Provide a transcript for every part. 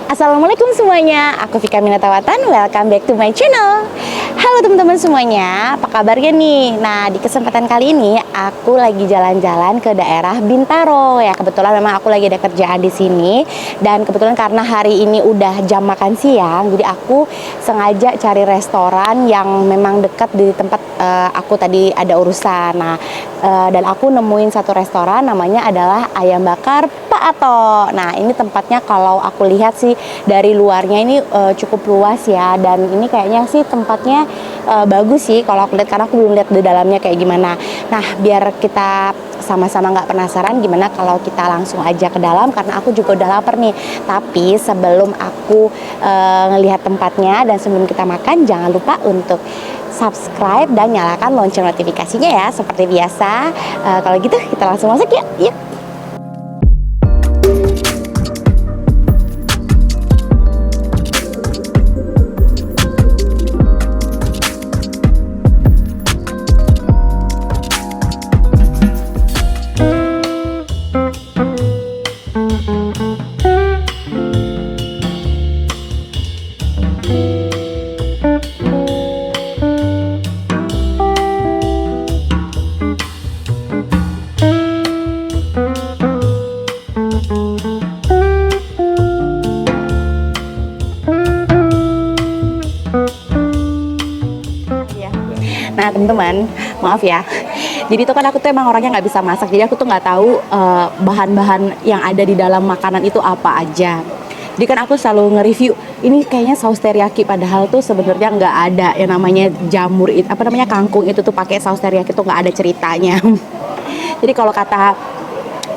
Assalamualaikum semuanya, aku Vika Minatawatan, welcome back to my channel. Halo teman-teman semuanya, apa kabarnya nih? Nah, di kesempatan kali ini aku lagi jalan-jalan ke daerah Bintaro ya. Kebetulan memang aku lagi ada kerjaan di sini, dan kebetulan karena hari ini udah jam makan siang, jadi aku sengaja cari restoran yang memang dekat di tempat aku tadi ada urusan. Nah, dan aku nemuin satu restoran, namanya adalah Ayam Bakar Pak Ato. Nah, ini tempatnya kalau aku lihat sih dari luarnya ini cukup luas ya, dan ini kayaknya sih tempatnya bagus sih kalau aku lihat, karena aku belum lihat di dalamnya kayak gimana. Nah, biar kita sama-sama nggak penasaran, gimana kalau kita langsung aja ke dalam, karena aku juga udah lapar nih. Tapi sebelum aku ngelihat tempatnya dan sebelum kita makan, jangan lupa untuk subscribe dan nyalakan lonceng notifikasinya ya, seperti biasa. Kalau gitu kita langsung masuk ya, yuk. Nah teman-teman, maaf ya. Jadi itu kan aku tuh emang orangnya nggak bisa masak, jadi aku tuh nggak tahu bahan-bahan yang ada di dalam makanan itu apa aja. Jadi kan aku selalu nge-review, ini kayaknya saus teriyaki, padahal tuh sebenarnya nggak ada yang namanya jamur itu, apa namanya, kangkung itu tuh pakai saus teriyaki tuh nggak ada ceritanya. Jadi kalau kata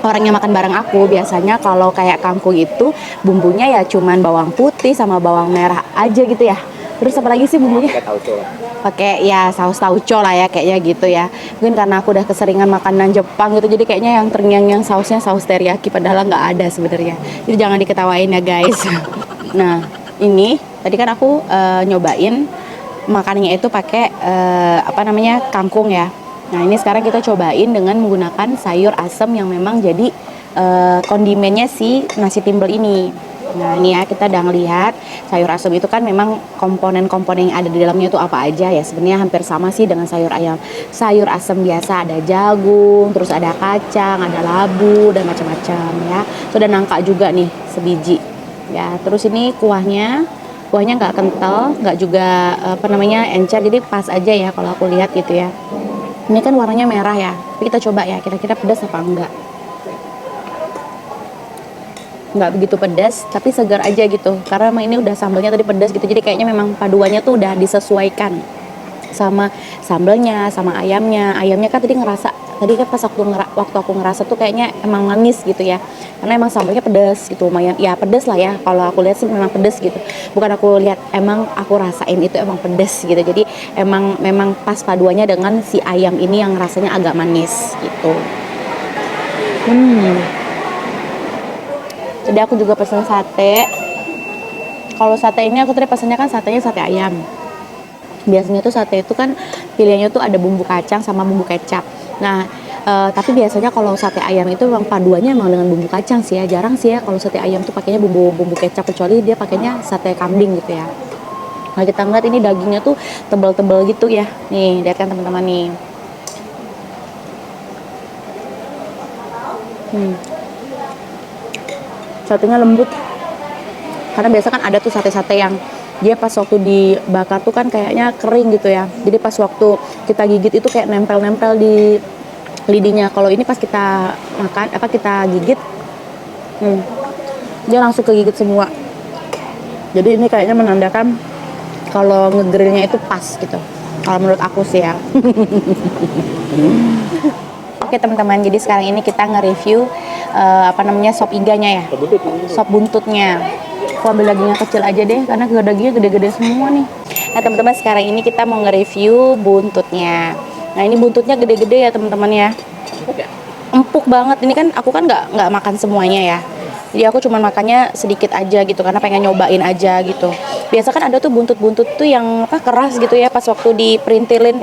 orang yang makan bareng aku, biasanya kalau kayak kangkung itu bumbunya ya cuman bawang putih sama bawang merah aja gitu ya. Terus apa lagi sih bumbunya? Pakai ya saus tauco lah ya, kayaknya gitu ya. Mungkin karena aku udah keseringan makanan Jepang gitu, jadi kayaknya yang terngiang-ngiang sausnya saus teriyaki, padahal nggak ada sebenarnya. Jadi jangan diketawain ya guys. Nah ini tadi kan aku nyobain makanannya itu pakai apa namanya, kangkung ya. Nah ini sekarang kita cobain dengan menggunakan sayur asem yang memang jadi kondimennya si nasi timbel ini. Nah ini ya, kita udah ngelihat sayur asem itu kan memang komponen-komponen yang ada di dalamnya itu apa aja ya. Sebenarnya hampir sama sih dengan sayur asem biasa, ada jagung, terus ada kacang, ada labu dan macam-macam ya. Sudah nangka juga nih sebiji ya. Terus ini kuahnya nggak kental, nggak juga apa namanya, encer, jadi pas aja ya kalau aku lihat gitu ya. Ini kan warnanya merah ya, tapi kita coba ya, kira-kira pedas apa enggak. Nggak begitu pedas, tapi segar aja gitu, karena memang ini udah sambalnya tadi pedas gitu, jadi kayaknya memang paduannya tuh udah disesuaikan sama sambalnya, sama ayamnya. Ayamnya kan tadi kan pas waktu aku ngerasa tuh kayaknya emang manis gitu ya, karena emang sambalnya pedas gitu, lumayan ya, pedas lah ya, kalau aku lihat sih memang pedas gitu, bukan aku lihat, emang aku rasain itu emang pedas gitu. Jadi memang pas paduannya dengan si ayam ini yang rasanya agak manis gitu. Jadi aku juga pesen sate. Kalau sate ini aku tadi pesennya kan satenya sate ayam. Biasanya tuh sate itu kan pilihannya tuh ada bumbu kacang sama bumbu kecap. Nah, tapi biasanya kalau sate ayam itu memang paduannya emang dengan bumbu kacang sih ya. Jarang sih ya kalau sate ayam tuh pakainya bumbu kecap, kecuali dia pakainya sate kambing gitu ya. Nah, kita ngeliat ini dagingnya tuh tebal-tebal gitu ya. Nih, lihat kan teman-teman nih. Satenya lembut, karena biasa kan ada tuh sate-sate yang dia pas waktu dibakar tuh kan kayaknya kering gitu ya, jadi pas waktu kita gigit itu kayak nempel-nempel di lidinya. Kalau ini pas kita makan, kita gigit, dia langsung kegigit semua. Jadi ini kayaknya menandakan kalau ngegrillnya itu pas gitu, kalau menurut aku sih ya. Oke teman-teman, jadi sekarang ini kita nge-review apa namanya, sop iganya ya, sop buntutnya. Aku ambil dagingnya kecil aja deh, karena dagingnya gede-gede semua nih. Nah teman-teman, sekarang ini kita mau nge-review buntutnya. Nah ini buntutnya gede-gede ya teman-teman ya, empuk banget. Ini kan aku kan nggak makan semuanya ya, jadi aku cuma makannya sedikit aja gitu, karena pengen nyobain aja gitu. Biasa kan ada tuh buntut-buntut tuh yang apa keras gitu ya, pas waktu diperintilin,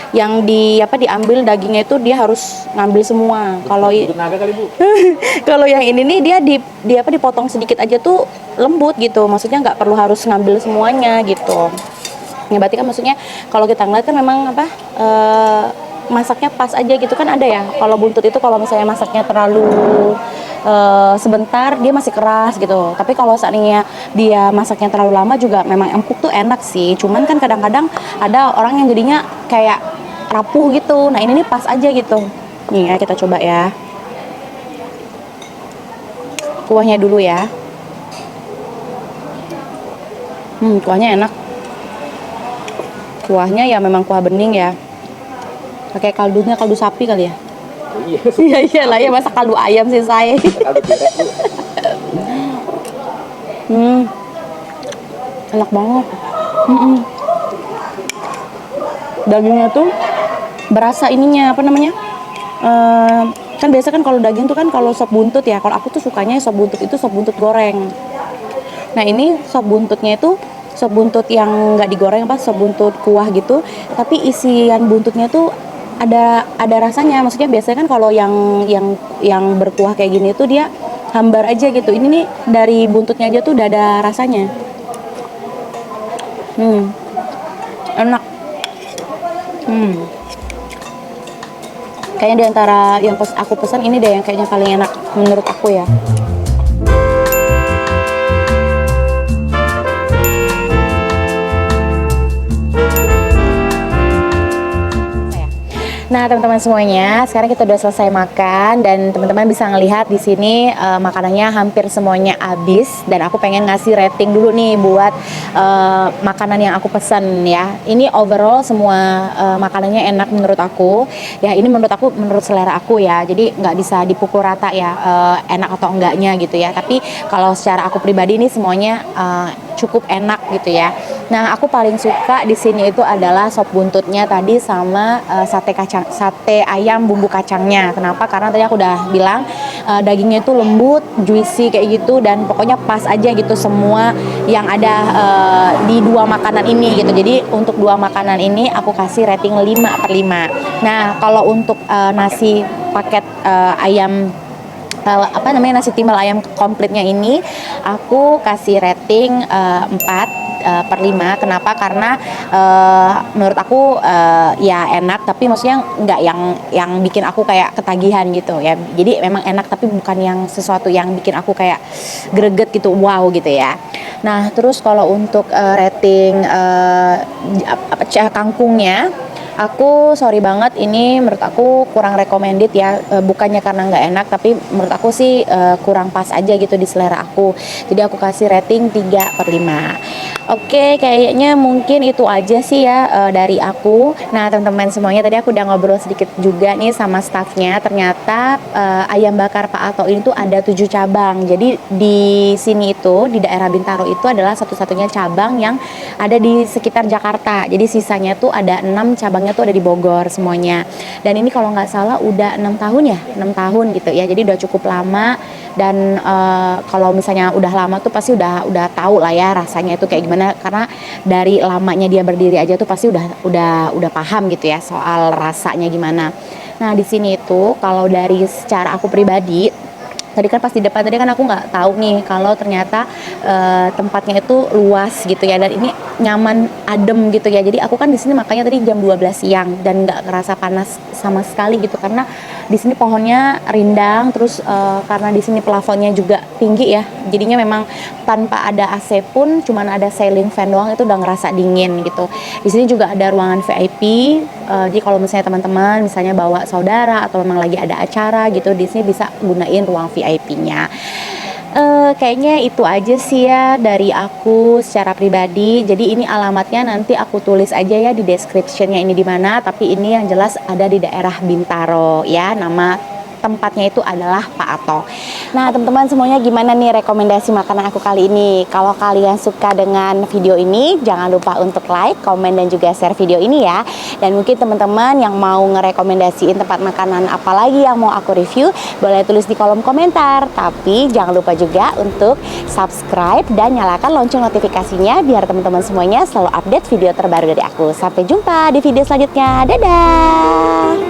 yang di apa diambil dagingnya itu dia harus ngambil semua. Kalau naga kali Bu. kalau yang ini nih dia apa dipotong sedikit aja tuh lembut gitu. Maksudnya nggak perlu harus ngambil semuanya gitu. Ya berarti kan maksudnya kalau kita ngeliat kan memang apa masaknya pas aja gitu kan ada ya. Kalau buntut itu kalau misalnya masaknya terlalu sebentar dia masih keras gitu. Tapi kalau seandainya dia masaknya terlalu lama juga memang empuk tuh enak sih. Cuman kan kadang-kadang ada orang yang jadinya kayak rapuh gitu. Nah ini nih pas aja gitu. Nih ya kita coba ya. Kuahnya dulu ya. Kuahnya enak. Kuahnya ya memang kuah bening ya. Pakai kaldunya kaldu sapi kali ya. Iya iyalah ya masa kaldu ayam sih saya. Enak banget. Dagingnya tuh berasa ininya apa namanya? Kan biasa kan kalau daging tuh kan kalau sop buntut ya. Kalau aku tuh sukanya sop buntut itu sop buntut goreng. Nah ini sop buntutnya itu sop buntut yang nggak digoreng apa sop buntut kuah gitu, tapi isian buntutnya tuh ada rasanya. Maksudnya biasanya kan kalau yang berkuah kayak gini tuh dia hambar aja gitu. Ini nih dari buntutnya aja tuh udah ada rasanya. Enak. Kayaknya di antara yang aku pesan ini deh yang kayaknya paling enak menurut aku ya. Nah, teman-teman semuanya, sekarang kita udah selesai makan dan teman-teman bisa ngelihat di sini makanannya hampir semuanya habis dan aku pengen ngasih rating dulu nih buat makanan yang aku pesen ya. Ini overall semua makanannya enak menurut aku. Ya, ini menurut aku menurut selera aku ya. Jadi nggak bisa dipukul rata ya enak atau enggaknya gitu ya. Tapi kalau secara aku pribadi ini semuanya cukup enak gitu ya. Nah, aku paling suka di sini itu adalah sop buntutnya tadi sama sate ayam bumbu kacangnya. Kenapa? Karena tadi aku udah bilang dagingnya itu lembut, juicy kayak gitu dan pokoknya pas aja gitu semua yang ada di dua makanan ini gitu. Jadi untuk dua makanan ini aku kasih rating 5/5. Nah, kalau untuk nasi paket ayam nasi timbal ayam komplitnya ini aku kasih rating 4/5. Kenapa? Karena menurut aku ya enak, tapi maksudnya nggak yang bikin aku kayak ketagihan gitu ya. Jadi memang enak tapi bukan yang sesuatu yang bikin aku kayak greget gitu, wow gitu ya. Nah terus kalau untuk rating kangkungnya, aku sorry banget, ini menurut aku kurang recommended ya. Bukannya karena nggak enak, tapi menurut aku sih kurang pas aja gitu di selera aku. Jadi aku kasih rating 3/5. Oke, kayaknya mungkin itu aja sih ya dari aku. Nah teman-teman semuanya, tadi aku udah ngobrol sedikit juga nih sama staffnya. Ternyata ayam bakar Pak Ato ini tuh ada 7 cabang. Jadi di sini itu, di daerah Bintaro itu adalah satu-satunya cabang yang ada di sekitar Jakarta. Jadi sisanya tuh ada 6 cabangnya tuh ada di Bogor semuanya. Dan ini kalau nggak salah udah 6 tahun ya, 6 tahun gitu ya. Jadi udah cukup lama. Dan kalau misalnya udah lama tuh pasti udah tahu lah ya rasanya itu kayak gimana, karena dari lamanya dia berdiri aja tuh pasti udah paham gitu ya soal rasanya gimana. Nah di sini itu kalau dari secara aku pribadi, tadi kan pas di depan tadi kan aku nggak tahu nih kalau ternyata tempatnya itu luas gitu ya, dan ini nyaman, adem gitu ya. Jadi aku kan di sini makanya tadi jam 12 siang dan nggak ngerasa panas sama sekali gitu, karena di sini pohonnya rindang, terus karena di sini plafonnya juga tinggi ya, jadinya memang tanpa ada AC pun cuman ada ceiling fan doang itu udah ngerasa dingin gitu. Di sini juga ada ruangan VIP, jadi kalau misalnya teman-teman misalnya bawa saudara atau memang lagi ada acara gitu, di sini bisa gunain ruang VIP-nya. Kayaknya itu aja sih ya dari aku secara pribadi. Jadi ini alamatnya nanti aku tulis aja ya di description-nya ini di mana, tapi ini yang jelas ada di daerah Bintaro ya, nama tempatnya itu adalah Pak Ato. Nah teman-teman semuanya, gimana nih rekomendasi makanan aku kali ini? Kalau kalian suka dengan video ini, jangan lupa untuk like, komen, dan juga share video ini ya. Dan mungkin teman-teman yang mau ngerekomendasiin tempat makanan apa lagi yang mau aku review, boleh tulis di kolom komentar. Tapi jangan lupa juga untuk subscribe dan nyalakan lonceng notifikasinya biar teman-teman semuanya selalu update video terbaru dari aku. Sampai jumpa di video selanjutnya. Dadah!